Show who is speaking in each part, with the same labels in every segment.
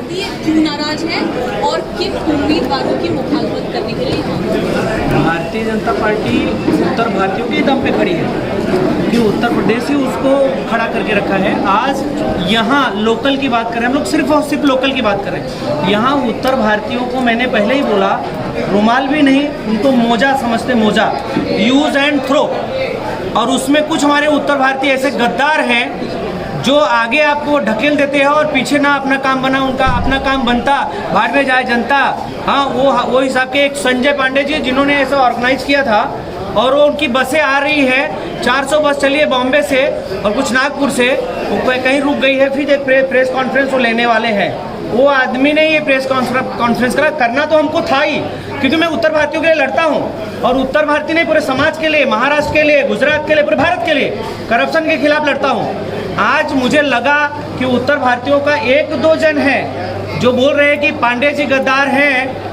Speaker 1: भारतीय क्यों नाराज हैं और किन उम्मीदवारों की मुखालफत करने के लिए यहाँ?
Speaker 2: भारतीय जनता पार्टी उत्तर भारतीयों के दम पे खड़ी है कि उत्तर प्रदेश ही उसको खड़ा करके रखा है। आज यहाँ लोकल की बात करें, हम लोग सिर्फ और सिर्फ लोकल की बात करें, यहाँ उत्तर भारतीयों को मैंने पहले ही बोला, रुमाल भी नहीं, उनको मोजा समझते, मोजा यूज एंड थ्रो। और उसमें कुछ हमारे उत्तर भारतीय ऐसे गद्दार हैं जो आगे आपको ढकेल देते हैं और पीछे ना अपना काम बना, उनका अपना काम बनता, भाड़ में जाए जनता। हाँ, वो हिसाब के एक संजय पांडे जी जिन्होंने ऐसा ऑर्गेनाइज किया था, और वो उनकी बसें आ रही है, 400 बस चली है बॉम्बे से और कुछ नागपुर से, वो कहीं रुक गई है, फिर एक प्रेस कॉन्फ्रेंस वो लेने वाले हैं। वो आदमी ने ये प्रेस कॉन्फ्रेंस करना तो हमको था ही, क्योंकि मैं उत्तर भारतीयों के लिए लड़ता हूँ, और उत्तर भारतीय नहीं पूरे समाज के लिए, महाराष्ट्र के लिए, गुजरात के लिए, पूरे भारत के लिए करप्शन के खिलाफ लड़ता हूँ। आज मुझे लगा कि उत्तर भारतीयों का एक दो जन है जो बोल रहे हैं कि पांडे जी गद्दार हैं।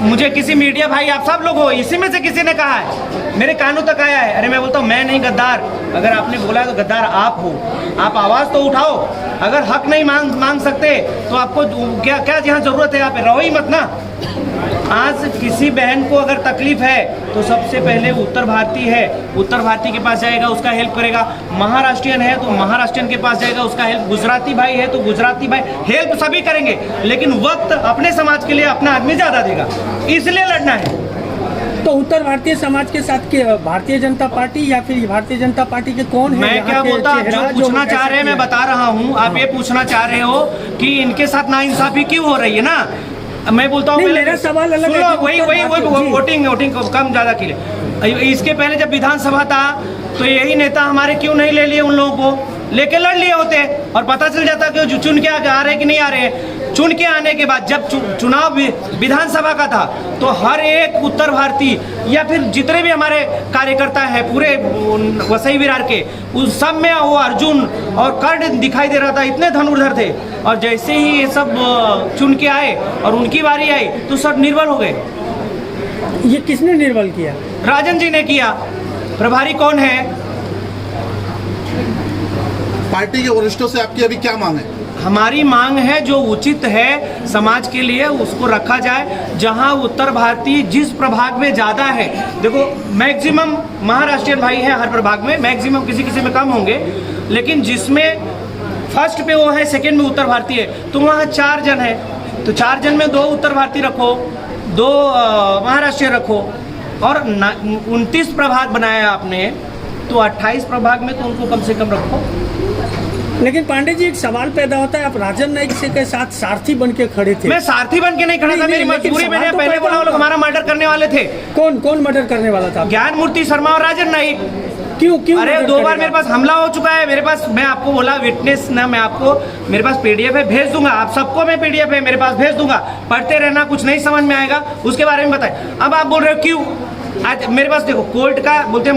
Speaker 2: मुझे किसी मीडिया भाई, आप सब लोग हो, इसी में से किसी ने कहा है, मेरे कानों तक आया है। अरे मैं बोलता हूँ मैं नहीं गद्दार, अगर आपने बोला तो गद्दार आप हो, आप आवाज़ तो उठाओ। अगर हक नहीं मांग सकते तो आपको क्या यहाँ ज़रूरत है, आप रहो ही मत ना। आज किसी बहन को अगर तकलीफ है तो सबसे पहले उत्तर भारतीय है, उत्तर भारतीय के पास जाएगा, उसका हेल्प करेगा। महाराष्ट्रियन है तो महाराष्ट्रियन के पास जाएगा, उसका हेल्प। गुजराती भाई है तो गुजराती भाई, हेल्प सभी करेंगे, लेकिन वक्त अपने समाज के लिए अपना आदमी ज़्यादा देगा, इसलिए लड़ना है।
Speaker 3: तो उत्तर भारतीय समाज के साथ के भारतीय जनता पार्टी या फिर भारतीय जनता पार्टी के कौन है?
Speaker 2: मैं क्या बोलता, आप जो पूछना चाह रहे हैं मैं बता रहा हूँ। आप ये पूछना चाह रहे हो कि इनके साथ नाइंसाफी क्यों हो रही है ना, मैं बोलता हूँ
Speaker 3: मेरा सवाल अलग है।
Speaker 2: वही वोटिंग कम ज़्यादा के लिए। इसके पहले जब विधानसभा था तो यही नेता हमारे क्यों नहीं ले लिए, उन लोगों को लेके लड़ लिए होते और पता चल जाता कि जो चुन के आ रहे हैं कि नहीं आ रहे हैं। चुन के आने के बाद जब चुनाव विधानसभा का था तो हर एक उत्तर भारतीय या फिर जितने भी हमारे कार्यकर्ता हैं पूरे वसई विरार के, उस सब में वो अर्जुन और कर्ण दिखाई दे रहा था, इतने धनुर्धर थे। और जैसे ही ये सब चुन के आए और उनकी बारी आई तो सब निर्बल हो गए।
Speaker 3: ये किसने निर्बल किया?
Speaker 2: राजन जी ने किया। प्रभारी कौन है?
Speaker 4: पार्टी के वरिष्ठों से आपकी अभी क्या मांग है?
Speaker 2: हमारी मांग है जो उचित है समाज के लिए उसको रखा जाए। जहां उत्तर भारतीय जिस प्रभाग में ज़्यादा है, देखो मैक्सिमम महाराष्ट्रियन भाई हैं हर प्रभाग में, मैक्सिमम किसी में कम होंगे, लेकिन जिसमें फर्स्ट पे वो है, सेकंड में उत्तर भारतीय है, तो वहाँ 4 जन है, तो 4 जन में 2 उत्तर भारतीय रखो, 2 महाराष्ट्रीय रखो, और 29 प्रभाग बनाया आपने, तो 28 प्रभाग में तो उनको कम से कम रखो।
Speaker 3: लेकिन पांडे जी एक सवाल पैदा होता है, आप राजन नाईक से के साथ सारथी बन के खड़े थे।
Speaker 2: मैं सारथी बन के नहीं खड़ा था, मेरी मजबूरी। मैंने पहले बोला वो लोग हमारा मर्डर करने वाले थे।
Speaker 3: कौन मर्डर करने वाला था?
Speaker 2: ज्ञान मूर्ति शर्मा और राजन नाईक।
Speaker 3: क्यों?
Speaker 2: अरे 2 बार मेरे पास हमला हो चुका है। मेरे पास, मैं आपको बोला विटनेस ना, मैं आपको, मेरे पास पीडीएफ है, भेज दूंगा आप सबको। मैं पीडीएफ है मेरे पास, भेज दूंगा, पढ़ते रहना, कुछ नहीं समझ में आएगा उसके बारे में बताएं। अब आप बोल रहे हो क्यों? आज मेरे पास देखो कोर्ट का बोलते,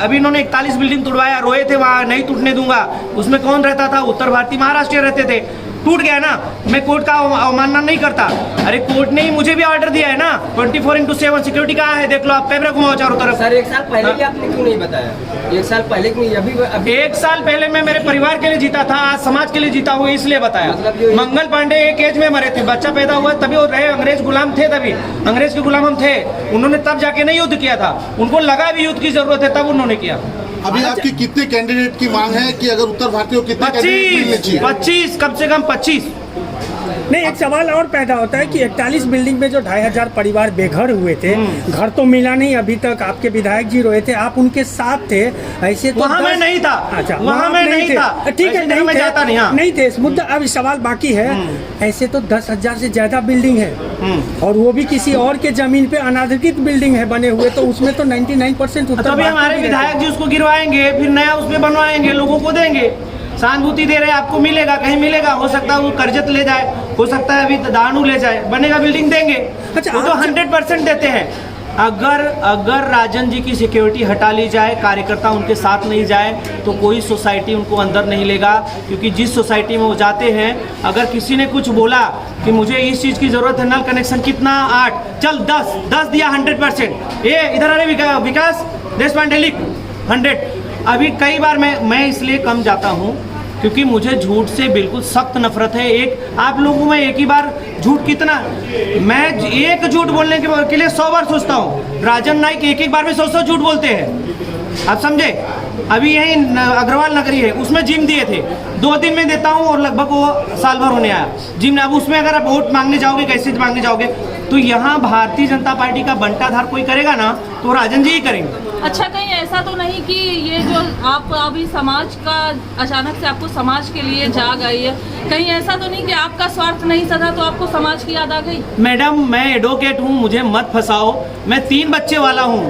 Speaker 2: अभी इन्होंने 41 बिल्डिंग तोड़वाया, रोए थे वहाँ, नहीं टूटने दूंगा। उसमें कौन रहता था? उत्तर भारतीय महाराष्ट्र रहते थे, टूट गया ना। मैं कोर्ट का अवमानना नहीं करता। अरे कोर्ट ने ही मुझे भी ऑर्डर दिया है ना, 24/7 सिक्योरिटी कहाँ है देख लो आप, कैमरा घुमाओ चारों तरफ।
Speaker 5: सर 1 साल पहले भी आपने क्यों नहीं बताया? 1 साल पहले क्यों? अभी
Speaker 2: 1 साल पहले मैं मेरे परिवार के लिए जीता था, आज समाज के लिए जीता हूँ, इसलिए बताया।
Speaker 5: मतलब
Speaker 2: मंगल पांडे एक एज में मरे थे, बच्चा पैदा हुआ तभी वो रहे, अंग्रेज गुलाम थे, तभी अंग्रेज के गुलाम हम थे। उन्होंने तब जाके नहीं युद्ध किया था, उनको लगा भी युद्ध की जरूरत है, तब उन्होंने किया।
Speaker 4: अभी आपकी कितने कैंडिडेट की मांग है कि अगर उत्तर भारतीयों को कितने कैंडिडेट मिलने चाहिए?
Speaker 2: 25 कम से कम 25।
Speaker 3: नहीं, एक सवाल और पैदा होता है कि 41 बिल्डिंग में जो 2500 परिवार बेघर हुए थे, घर तो मिला नहीं अभी तक, आपके विधायक जी रोए थे, आप उनके साथ थे, ऐसे तो
Speaker 2: वहाँ मैं नहीं था।
Speaker 3: अच्छा,
Speaker 2: वहाँ मैं नहीं था,
Speaker 3: ठीक है,
Speaker 2: मैं जाता
Speaker 3: नहीं थे। इस मुद्दा अब सवाल बाकी है। ऐसे तो 10,000 से ज्यादा बिल्डिंग है, और वो भी किसी और के जमीन पे अनाधिकृत बिल्डिंग है बने हुए, तो उसमें तो 99% उत्तर
Speaker 2: तभी हमारे विधायक जी उसको गिरवाएंगे, फिर नया उसमें बनवाएंगे, लोगों को देंगे। सहानुभूति दे रहे हैं, आपको मिलेगा, कहीं मिलेगा, हो सकता है वो कर्जत ले जाए, हो सकता है अभी दानू ले जाए, बनेगा बिल्डिंग देंगे।
Speaker 3: अच्छा,
Speaker 2: वो तो 100% देते हैं। अगर राजन जी की सिक्योरिटी हटा ली जाए, कार्यकर्ता उनके साथ नहीं जाए, तो कोई सोसाइटी उनको अंदर नहीं लेगा, क्योंकि जिस सोसाइटी में वो जाते हैं, अगर किसी ने कुछ बोला कि मुझे इस चीज़ की ज़रूरत है, नल कनेक्शन कितना 8, चल 10 दिया 100%। ये इधर आ रहे विकास देशपांडे लिख 100। अभी कई बार मैं इसलिए कम जाता हूँ क्योंकि मुझे झूठ से बिल्कुल सख्त नफरत है। एक आप लोगों में एक ही बार झूठ कितना, मैं एक झूठ बोलने के लिए 100 बार सोचता हूँ। राजन नाइक एक बार में 100 झूठ बोलते हैं, आप समझे। अभी यही अग्रवाल नगरी है, उसमें जिम दिए थे, 2 दिन में देता हूँ और लगभग वो साल भर होने आया जिम। अब उसमें अगर आप वोट मांगने जाओगे, कैसे मांगने जाओगे? तो यहाँ भारतीय जनता पार्टी का बंटाधार कोई करेगा ना तो राजन जी ही करेंगे।
Speaker 1: अच्छा, कहीं ऐसा तो नहीं कि ये जो आप अभी समाज का अचानक से आपको समाज के लिए जाग आई है, कहीं ऐसा तो नहीं कि आपका स्वार्थ नहीं सधा तो आपको समाज की याद आ गई?
Speaker 2: मैडम मैं एडवोकेट हूँ, मुझे मत फंसाओ। मैं 3 बच्चे वाला हूँ,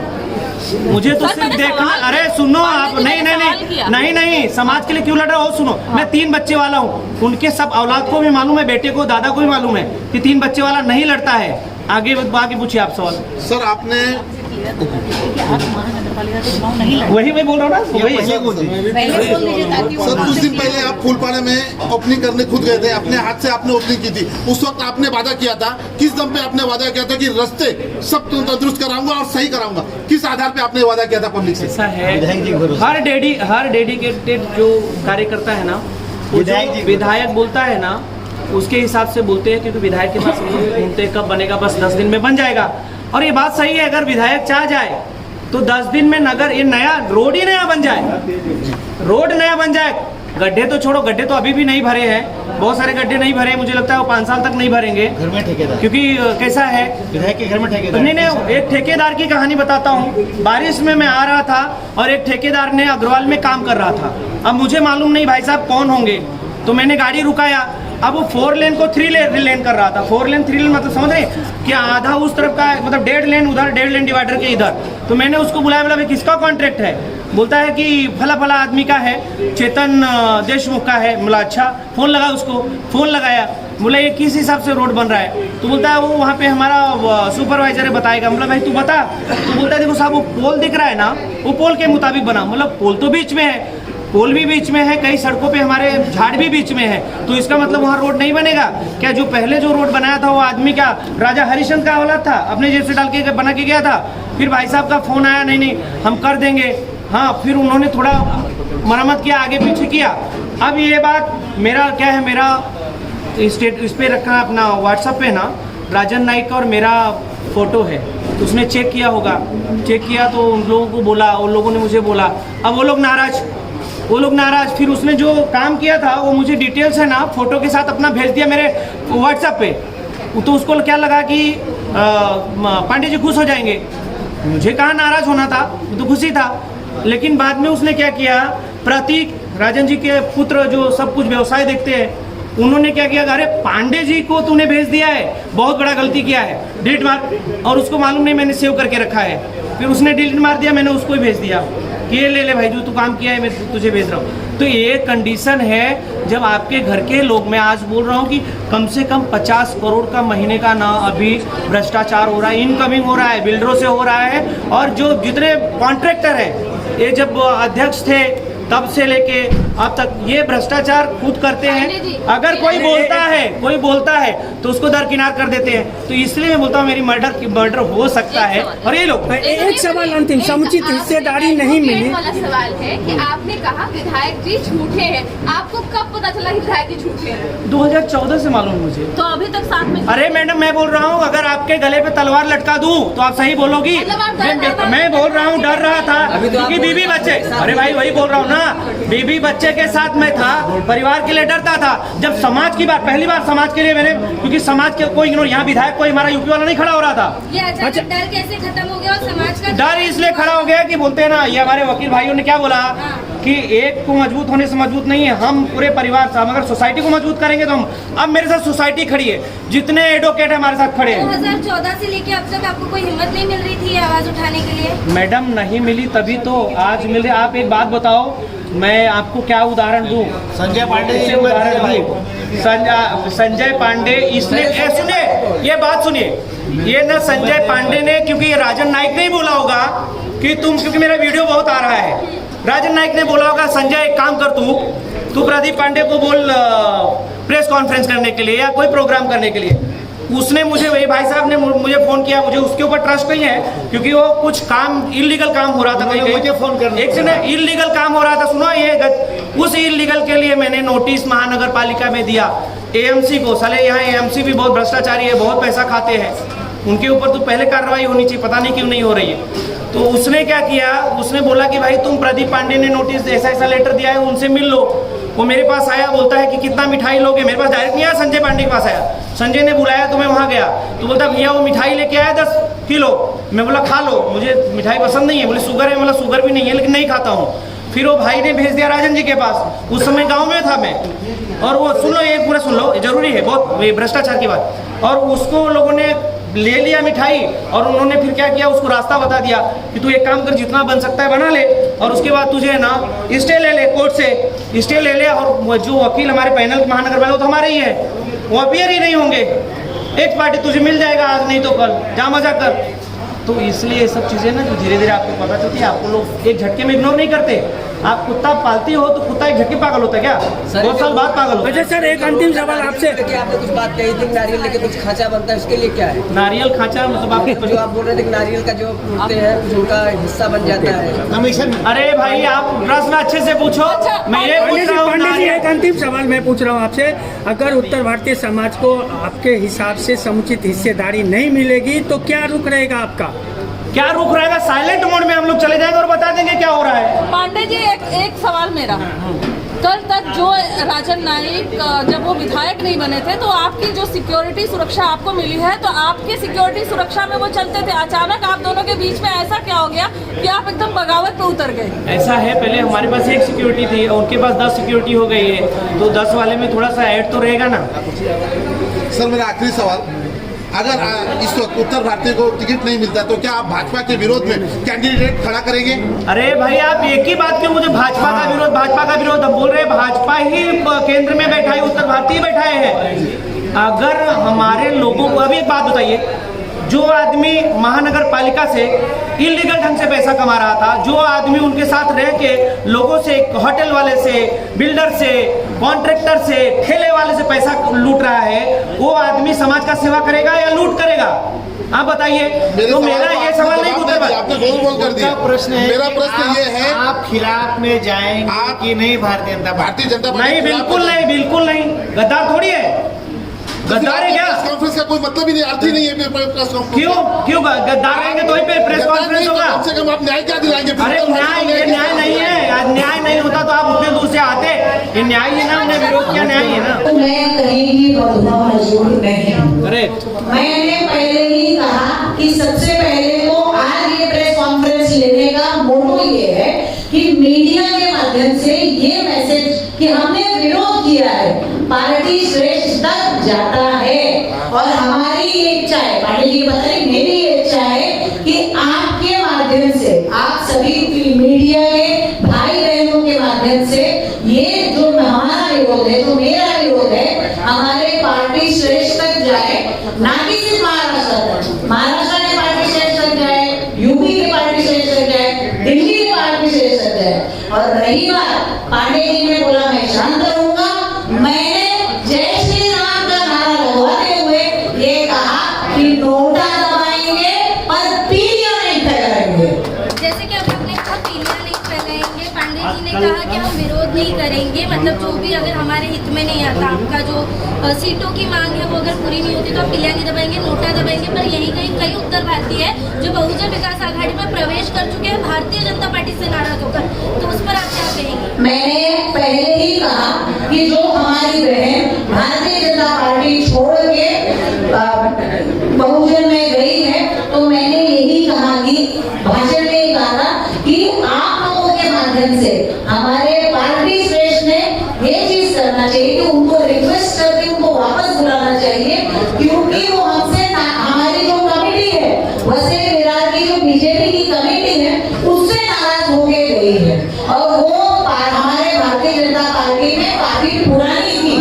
Speaker 2: मुझे तो
Speaker 1: सर,
Speaker 2: सिर्फ
Speaker 1: मैंने
Speaker 2: देखना।
Speaker 1: सवाल
Speaker 2: अरे
Speaker 1: किया।
Speaker 2: सुनो
Speaker 1: पांडे
Speaker 2: आप,
Speaker 1: जी,
Speaker 2: नहीं
Speaker 1: मैंने
Speaker 2: नहीं
Speaker 1: सवाल किया।
Speaker 2: नहीं नहीं नहीं, समाज के लिए क्यों लड़ रहे हो? सुनो, मैं 3 बच्चे वाला हूँ, उनके सब औलाद को भी मालूम है, बेटे को, दादा को भी मालूम है कि 3 बच्चे वाला नहीं लड़ता है। आगे पूछिए आप सवाल।
Speaker 4: सर आपने
Speaker 2: वही मैं बोल रहा हूँ ना, वही
Speaker 4: सर कुछ दिन पहले आप फूलपाड़े में ओपनिंग करने खुद गए थे, अपने हाथ से आपने ओपनिंग की थी। उस वक्त आपने वादा किया था, किस दम पे आपने वादा किया था कि रास्ते सब तंदुरुस्त कराऊंगा और सही कराऊंगा? किस आधार पे आपने वादा किया था पब्लिक से?
Speaker 2: ऐसा है, हर डेडिकेटेड जो कार्यकर्ता है ना, वो जो विधायक बोलता है ना उसके हिसाब से बोलते हैं, क्योंकि विधायक के पास घूमते कब बनेगा, बस 10 दिन में बन जाएगा। और ये बात सही है, अगर विधायक चाह जाए तो 10 दिन में नगर ये नया रोड ही नया बन जाए, रोड नया बन जाए। गड्ढे तो छोड़ो, गड्ढे तो अभी भी नहीं भरे हैं, बहुत सारे गड्ढे नहीं भरे, मुझे लगता है वो 5 साल तक नहीं भरेंगे।
Speaker 5: घर में ठेकेदार,
Speaker 2: क्योंकि कैसा है,
Speaker 5: विधायक के घर में ठेकेदार।
Speaker 2: नहीं, एक ठेकेदार की कहानी बताता हूँ। बारिश में मैं आ रहा था और एक ठेकेदार ने अग्रवाल में काम कर रहा था। अब मुझे मालूम नहीं भाई साहब कौन होंगे, तो मैंने गाड़ी रुकाया। अब वो 4 लेन को 3 लेन कर रहा था। 4 लेन 3 लेन मतलब समझ रहे कि आधा उस तरफ का है, मतलब 1.5 लेन उधर, 1.5 लेन डिवाइडर के इधर। तो मैंने उसको बुलाया, बोला भाई किसका कॉन्ट्रैक्ट है? बोलता है कि फला फला आदमी का है, चेतन देशमुख का है। बोला अच्छा, फ़ोन लगा उसको, फ़ोन लगाया, बोला ये किस हिसाब से रोड बन रहा है? तो बोलता है वो वहाँ पे हमारा सुपरवाइजर है, बताएगा। बोला भाई तू बता। तो बोलता है देखो साहब वो पोल दिख रहा है ना, वो पोल के मुताबिक बना। मतलब पोल तो बीच में है, पोल भी बीच में है, कई सड़कों पे हमारे झाड़ भी बीच में है, तो इसका मतलब वहाँ रोड नहीं बनेगा क्या? जो पहले जो रोड बनाया था वो आदमी क्या राजा हरिश्चंद्र का औलाद था, अपने जेब से डाल के बना के गया था। फिर भाई साहब का फ़ोन आया, नहीं हम कर देंगे। हाँ, फिर उन्होंने थोड़ा मरम्मत किया, आगे पीछे किया। अब ये बात मेरा क्या है, मेरा इस पे रखा अपना व्हाट्सएप पे ना राजन नाइक का और मेरा फ़ोटो है, तो उसने चेक किया होगा। चेक किया तो उन लोगों को बोला, उन लोगों ने मुझे बोला। अब वो लोग नाराज। फिर उसने जो काम किया था वो मुझे डिटेल्स है ना फोटो के साथ अपना भेज दिया मेरे व्हाट्सएप पे। तो उसको क्या लगा कि पांडे जी खुश हो जाएंगे। मुझे कहाँ नाराज होना था, तो खुशी था। लेकिन बाद में उसने क्या किया, प्रतीक राजन जी के पुत्र जो सब कुछ व्यवसाय देखते हैं, उन्होंने क्या किया, अरे पांडे जी को तूने भेज दिया है, बहुत बड़ा गलती किया है, डिलीट मार। और उसको मालूम नहीं मैंने सेव करके रखा है। फिर उसने डिलीट मार दिया, मैंने उसको ही भेज दिया कि ये ले भाई जो तू काम किया है मैं तुझे भेज रहा हूँ। तो ये कंडीशन है जब आपके घर के लोग, मैं आज बोल रहा हूँ कि कम से कम 50 करोड़ का महीने का ना अभी भ्रष्टाचार हो रहा है, इनकमिंग हो रहा है, बिल्डरों से हो रहा है। और जो जितने कॉन्ट्रैक्टर हैं, ये जब अध्यक्ष थे तब से लेके अब तक ये भ्रष्टाचार खुद करते हैं। अगर कोई बोलता है तो उसको दरकिनार कर देते हैं। तो इसलिए मैं बोलता हूँ मेरी मर्डर हो सकता है। और ये लोग
Speaker 3: एक सवाल अंतिम, समुचित हिस्सेदारी नहीं मिली
Speaker 6: वाला सवाल है कि आपने कहा विधायक जी झूठे हैं, आपको कब पता चला कि विधायक जी झूठे हैं?
Speaker 2: 2014 से मालूम मुझे।
Speaker 1: तो अभी तक साथ में?
Speaker 2: अरे मैडम मैं बोल रहा हूँ, अगर आपके गले पे तलवार लटका दूं तो आप सही बोलोगी। मैं बोल रहा हूँ डर रहा था क्योंकि बीबी बच्चे, अरे भाई वही बोल रहा हूँ ना, बीबी बच्चे के साथ मैं था, परिवार के लिए डरता था। जब समाज की बात, पहली बार समाज के लिए मैंने, क्योंकि समाज के कोई यहाँ विधायक कोई हमारा यूपी वाला नहीं खड़ा हो रहा था।
Speaker 6: ये अचानक डर कैसे खत्म हो गया और समाज का
Speaker 2: डर इसलिए खड़ा हो गया कि बोलते हैं ना, ये हमारे वकील भाइयों ने क्या बोला कि एक को मजबूत होने से मजबूत नहीं है, हम पूरे परिवार से, हम अगर सोसाइटी को मजबूत करेंगे तो हम, अब मेरे साथ सोसाइटी खड़ी है, जितने एडवोकेट है हमारे साथ खड़े हैं।
Speaker 6: 2014 से लेके अब तक आपको कोई हिम्मत नहीं मिल रही थी आवाज उठाने के लिए?
Speaker 2: मैडम नहीं मिली तभी तो आज मिले। आप एक बात बताओ, मैं आपको क्या उदाहरण दूं?
Speaker 5: संजय पांडे
Speaker 2: इससे उदाहरण दूं, संजय पांडे, इसने सुनिए, ये बात सुनिए, ये ना संजय पांडे ने, क्योंकि राजन नाइक ने ही बोला होगा कि तुम, क्योंकि मेरा वीडियो बहुत आ रहा है, राजन नाइक ने बोला होगा संजय एक काम कर, तू प्रदीप पांडे को बोल प्रेस कॉन्फ्रेंस करने के लिए या कोई प्रोग्राम करने के लिए। उसने मुझे, वही भाई साहब ने मुझे फोन किया, मुझे उसके ऊपर ट्रस्ट नहीं है क्योंकि वो कुछ काम इलीगल काम हो रहा था,
Speaker 5: मुझे फोन कर,
Speaker 2: एक से ना इलीगल काम हो रहा था। सुनो, ये उस इलीगल के लिए मैंने नोटिस महानगर पालिका में दिया एएमसी को। साले यहाँ एएमसी भी बहुत भ्रष्टाचारी है, बहुत पैसा खाते हैं, उनके ऊपर तो पहले कार्रवाई होनी चाहिए, पता नहीं क्यों नहीं हो रही है। तो उसने क्या किया, उसने बोला कि भाई तुम प्रदीप पांडे ने नोटिस ऐसा ऐसा लेटर दिया है, उनसे मिल लो। वो मेरे पास आया, बोलता है कि कितना मिठाई लोगे। मेरे पास डायरेक्ट नहीं आया, संजय पांडे के पास आया। संजय ने बुलाया तो मैं वहाँ गया, तो बोलता भैया वो मिठाई लेके आया 10 किलो। मैं बोला खा लो, मुझे मिठाई पसंद नहीं है। बोले शुगर है, बोला शुगर भी नहीं है लेकिन नहीं खाता हूँ। फिर वो भाई ने भेज दिया राजन जी के पास, उस समय गाँव में था मैं। और वो सुन लो, ये पूरा सुन लो, जरूरी है बहुत, ये भ्रष्टाचार की बात। और उसको लोगों ने ले लिया मिठाई, और उन्होंने फिर क्या किया, उसको रास्ता बता दिया कि तू एक काम कर, जितना बन सकता है बना ले, और उसके बाद तुझे है ना स्टे ले ले, कोर्ट से स्टे ले ले। और जो वकील हमारे पैनल के महानगर वाले, वो तो हमारे ही है, वो अपीयर ही नहीं होंगे। एक पार्टी तुझे मिल जाएगा आज नहीं तो कल, जा मजा कर। तो इसलिए ये सब चीज़ें ना जो धीरे धीरे आपको पता चलती है, आपको लोग एक झटके में इग्नोर नहीं करते। आप कुत्ता पालती हो तो कुत्ता एक झटके पागल होता है क्या? 2 साल बाद पागल होता है।
Speaker 3: अच्छा सर, एक अंतिम सवाल आपसे।
Speaker 5: कि आपने कुछ बात कही थी, नारियल लेके कुछ खांचा बनता है, उसके लिए क्या है?
Speaker 2: नारियल खांचा मतलब आप
Speaker 5: जो आप बोल रहे थे कि नारियल का जो टूटते हैं उनका हिस्सा बन जाता है कमीशन।
Speaker 2: अरे भाई आप प्रश्न अच्छे से पूछो। मैं ये पूछ रहा हूँ,
Speaker 3: पांडे जी एक अंतिम सवाल मैं पूछ रहा हूँ आपसे। अगर उत्तर भारतीय समाज को आपके हिसाब से समुचित हिस्सेदारी नहीं मिलेगी तो क्या रुख रहेगा आपका?
Speaker 2: क्या रुक रहेगा? साइलेंट मोड में हम लोग चले जाएंगे और बता देंगे क्या हो रहा है।
Speaker 1: पांडे जी एक सवाल मेरा, कल तक जो राजन नाईक जब वो विधायक नहीं बने थे तो आपकी जो सिक्योरिटी सुरक्षा आपको मिली है, तो आपकी सिक्योरिटी सुरक्षा में वो चलते थे। अचानक आप दोनों के बीच में ऐसा क्या हो गया कि आप एकदम बगावत पे उतर गए?
Speaker 2: ऐसा है, पहले हमारे पास 1 सिक्योरिटी थी, उनके पास 10 सिक्योरिटी हो गई है, तो 10 वाले में थोड़ा सा ऐड तो रहेगा ना।
Speaker 4: सर मेरा आखिरी सवाल, अगर इस वक्त उत्तर भारतीय को टिकट नहीं मिलता तो क्या आप भाजपा के विरोध में कैंडिडेट खड़ा करेंगे?
Speaker 2: अरे भाई आप एक ही बात क्यों मुझे भाजपा का विरोध, भाजपा का विरोध? हम बोल रहे हैं भाजपा ही केंद्र में बैठा है, उत्तर भारतीय बैठाए हैं। अगर हमारे लोगों को, अभी एक बात बताइए, जो आदमी महानगर पालिका से इलीगल ढंग से पैसा कमा रहा था, जो आदमी उनके साथ रह के लोगों से, होटल वाले से, बिल्डर से, कॉन्ट्रैक्टर से, ठेले वाले से पैसा लूट रहा है, वो आदमी समाज का सेवा करेगा या लूट करेगा? आप बताइए। तो मेरा ये सवाल नहीं पूछा,
Speaker 4: आपने गोल गोल कर दिया।
Speaker 7: प्रश्न है,
Speaker 4: मेरा प्रश्न ये है,
Speaker 7: आप खिलाफ में जाएंगे
Speaker 4: आप
Speaker 7: कि नहीं? भारतीय जनता
Speaker 4: पार्टी
Speaker 2: नहीं, बिल्कुल नहीं, बिल्कुल नहीं। गद्दार थोड़ी है, गद्दार है क्या?
Speaker 4: प्रेस कॉन्फ्रेंस का कोई मतलब ही नहीं, अर्थ ही नहीं है प्रेस कॉन्फ्रेंस।
Speaker 2: क्यों गद्दार रहेंगे तो ही पे प्रेस कॉन्फ्रेंस होगा?
Speaker 4: कम से कम आप न्याय क्या दिलाएंगे?
Speaker 2: अरे न्याय, ये न्याय नहीं है। आज न्याय नहीं होता तो आप उतने दूर से आते। ये न्याय है ना, हमने विरोध किया, न्याय है ना।
Speaker 8: मैं कहीं भी बदलना मजबूर नहीं हूँ।
Speaker 2: करेक्ट।
Speaker 8: मैंने पहले ही कहा कि सबसे पहले तो आज ये प्रेस कॉन्फ्रेंस लेने का मोटो ये है कि मीडिया के माध्यम से ये मैसेज कि हमने विरोध किया है, पार्टी श्रेष्ठ तक जाता है। और हमारी ये इच्छा है, पार्टी जी बता रही, मेरी ये इच्छा है कि आपके माध्यम से, आप सभी मीडिया के भाई बहनों के माध्यम से ये जो हमारा विरोध है, जो मेरा विरोध है, हमारे पार्टी श्रेष्ठ तक जाए, ना कि सिर्फ महाराष्ट्र के पार्टी श्रेष्ठ तक जाए, यूपी के पार्टी श्रेष्ठ तक जाए, दिल्ली के पार्टी श्रेष्ठ तक जाए। और रही बात, पांडे जी ने बोला मैं शांत रहूंगा, मैंने जय श्री राम का नारा लगवाते हुए ये कहा कि नोटा दबाएंगे पर पीलियां नहीं फैलाएंगे।
Speaker 9: जैसे कि अब आपने कहा पीलियां नहीं फैलाएंगे, पांडे जी ने कहा कि हम विरोध नहीं करेंगे, मतलब जो भी अगर हमारे हित में नहीं आता, आपका जो सीटों की मांग है वो अगर पूरी नहीं होती तो आप पीलियां नहीं दबाएंगे, नोटा दबाएंगे। पर यही कई उत्तर भारतीय है जो बहुजन विकास आघाड़ी में प्रवेश कर चुके हैं भारतीय जनता पार्टी से नाराज होकर, तो उस पर आप क्या कहेंगे?
Speaker 8: मैंने पहले ही कहा कि जो हमारी बहन भारतीय जनता पार्टी छोड़ के बहुजन में गई है, तो मैंने यही कहा कि भाषण में ही कहा कि आप लोगों के माध्यम से हमारे पार्टी श्रेष्ठ ने ये चीज करना चाहिए कि उनको रिक्वेस्ट करके उनको वापस बुलाना चाहिए, क्योंकि वो हमसे हमारी जो कमेटी है, वैसे विरार की जो बीजेपी की कमेटी है, उससे नाराज होके गई है। और वो हमारे भारतीय जनता पार्टी में काफी पुरानी थी,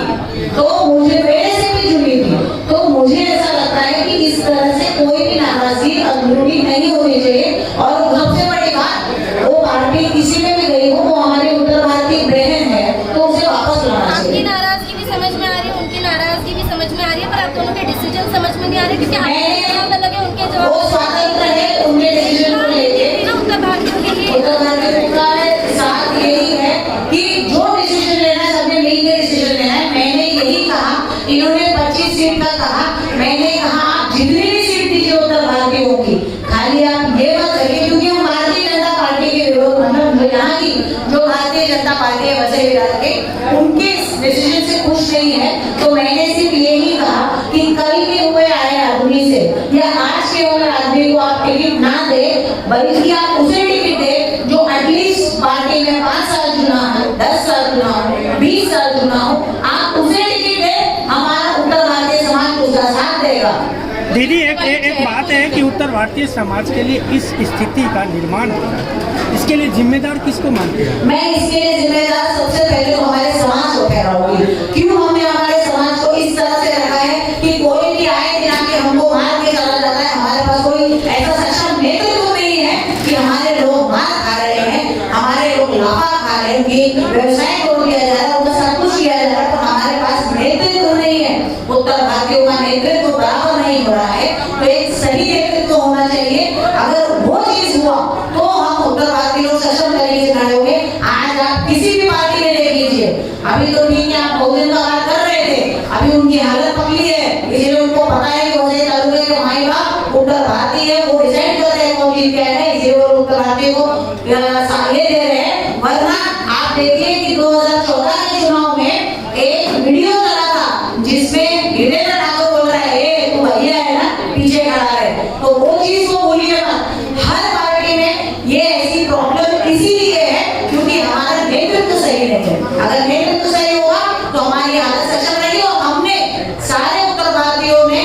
Speaker 8: तो मुझे मेरे से भी जुड़ी थी, तो मुझे ऐसा लगता है कि इस तरह से कोई भी नाराजगी अंदरूनी नहीं होनी चाहिए। और सबसे बड़ी बात, वो पार्टी किसी में भी गई हो, वो हमारी उत्तर भारतीय बहन है, तो उसे वापस लाना चाहिए।
Speaker 9: आपकी नाराजगी भी समझ में आ रही है, उनकी नाराजगी भी समझ में आ रही है, पर आप दोनों के डिसीजन समझ में नहीं आ रहे, क्योंकि आपके जवाब अलग है, उनके जवाब
Speaker 8: वो स्वतंत्र है, उनके डिसीजन को लेके
Speaker 9: उत्तर भारतीयों के लिए
Speaker 8: उत्तर भारतीय का साथ यही है कि जो तक कहा, मैंने कहा आप जितनी भी सीट दीजिए उत्तर भारतीयों की, खाली आप ये मत करिए, क्योंकि हम भारतीय जनता पार्टी के विरोध, मतलब यहाँ की जो भारतीय जनता पार्टी है वैसे विराट के, उनके डिसीजन से खुश नहीं है। तो मैंने सिर्फ यही कहा कि कल के हुए आए आदमी से या आज के हुए आदमी को आप टिकट ना दे, बल्कि आप उसे टिकट दे जो एटलीस्ट पार्टी में 5 साल चुना हो, 10 साल चुना हो, 20 साल चुना हो, आप उसे टिकट दे, हमारा उत्तर भारतीय समाज उसका साथ देगा।
Speaker 3: दीदी एक बात है कि उत्तर भारतीय समाज के लिए इस स्थिति का निर्माण हो रहा है, इसके लिए जिम्मेदार किसको मानते हैं?
Speaker 8: मैं इसके लिए जिम्मेदार सबसे पहले तो हमारे समाज को ठहराऊंगी। क्यों हमने हमारे समाज को इस तरह से रखा है कि कोई भी आए दिन आके हमको मार के चला जाता है, हमारे पास कोई ऐसा सक्षम नेतृत्व नहीं है कि हमारे लोग मार खा रहे हैं, हमारे लोग लाफा खा रहे हैं, कि व्यवसाय तोड़ दिया जा रहा है, उनका सब कुछ किया जा रहा है, तो हमारे पास नेतृत्व नहीं है, उत्तर भारतीयों का नेतृत्व बराबर नहीं हो रहा है। तो एक सही नेतृत्व होना चाहिए। अगर वो चीज हुआ तो हम उत्तर भारतीय लोग सक्षम तरीके से खड़े होंगे। आज आप किसी भी पार्टी में देख लीजिए, अभी तो ठीक है आप बहुजन का बात कर रहे थे, अभी उनकी हालत पकड़ी है, इसलिए उनको पता है कि मुझे तालुके के माई बाप उत्तर भारतीय है, वो डिसाइड कर रहे हैं कौन जीत क्या है, इसलिए वो उत्तर भारतीय को ये दे रहे हैं। वरना आप देखिए कि 2014 के चुनाव में एक वीडियो चला था जिसमें वीरेंद्र ठाकुर बोल रहा है तू भैया है ना पीछे खड़ा है, तो वो चीज को भूलिए मत। हर पार्टी में ये ऐसी प्रॉब्लम इसीलिए है क्योंकि हमारा नेतृत्व सही नहीं है। अगर नेतृत्व सही होगा तो हमारी हालत सक्षम रहेगी, और हमने सारे उत्तर भारतीयों ने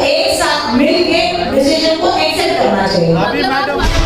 Speaker 8: एक साथ मिलकर डिसीजन को एक्सेप्ट करना चाहिए।
Speaker 6: मतलब